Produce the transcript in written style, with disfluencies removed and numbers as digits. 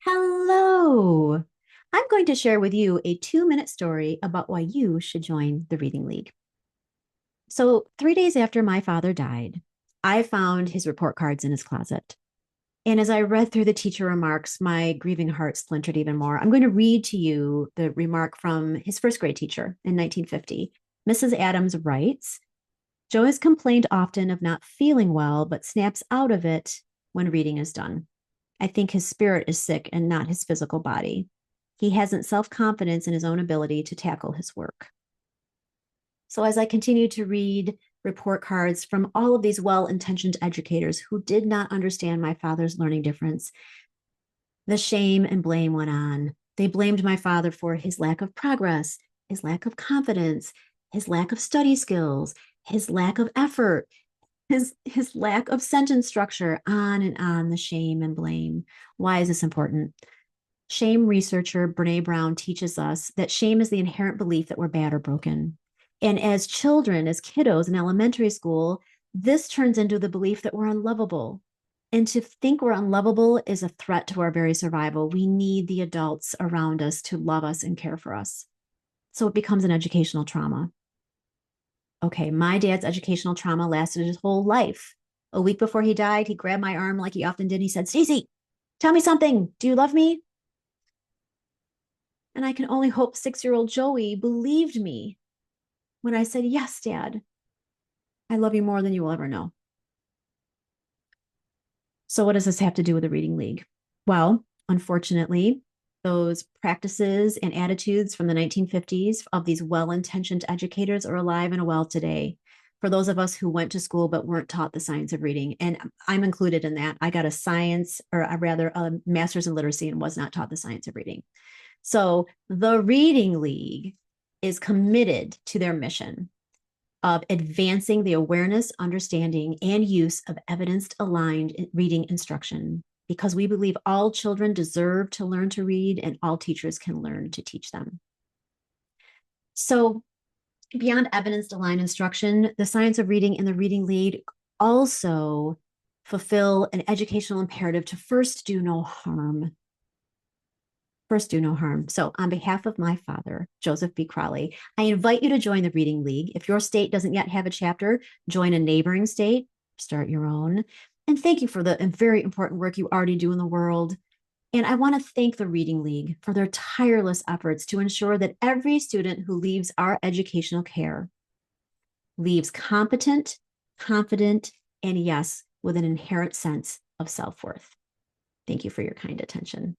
Hello. I'm going to share with you a 2-minute story about why you should join the Reading League. So, 3 days after my father died, I found his report cards in his closet. And as I read through the teacher remarks, my grieving heart splintered even more. I'm going to read to you the remark from his first grade teacher in 1950. Mrs. Adams writes, Joe has complained often of not feeling well, but snaps out of it when reading is done. I think his spirit is sick and not his physical body. He hasn't self confidence in his own ability to tackle his work. So, as I continue to read report cards from all of these well intentioned educators who did not understand my father's learning difference, the shame and blame went on. They blamed my father for his lack of progress, his lack of confidence, his lack of study skills, his lack of effort, his lack of sentence structure, on the shame and blame. Why is this important? Shame researcher Brene Brown teaches us that shame is the inherent belief that we're bad or broken. And as children, as kiddos in elementary school, this turns into the belief that we're unlovable. And to think we're unlovable is a threat to our very survival. We need the adults around us to love us and care for us. So it becomes an educational trauma. Okay, my dad's educational trauma lasted his whole life. A week before he died, he grabbed my arm like he often did. He said, Stacy, tell me something. Do you love me? And I can only hope 6-year-old Joey believed me when I said, Yes, Dad, I love you more than you will ever know. So, what does this have to do with the Reading League? Well, unfortunately, those practices and attitudes from the 1950s of these well intentioned educators are alive and well today. For those of us who went to school but weren't taught the science of reading, and I'm included in that, I got a science, or rather a master's in literacy, and was not taught the science of reading. So the Reading League is committed to their mission of advancing the awareness, understanding, and use of evidence aligned reading instruction because we believe all children deserve to learn to read and all teachers can learn to teach them. So, beyond evidence aligned instruction, the science of reading and the Reading League also fulfill an educational imperative to first do no harm. First, do no harm. So, on behalf of my father, Joseph B. Crowley, I invite you to join the Reading League. If your state doesn't yet have a chapter, join a neighboring state, start your own. And thank you for the very important work you already do in the world. And I want to thank the Reading League for their tireless efforts to ensure that every student who leaves our educational care leaves competent, confident, and yes, with an inherent sense of self worth. Thank you for your kind attention.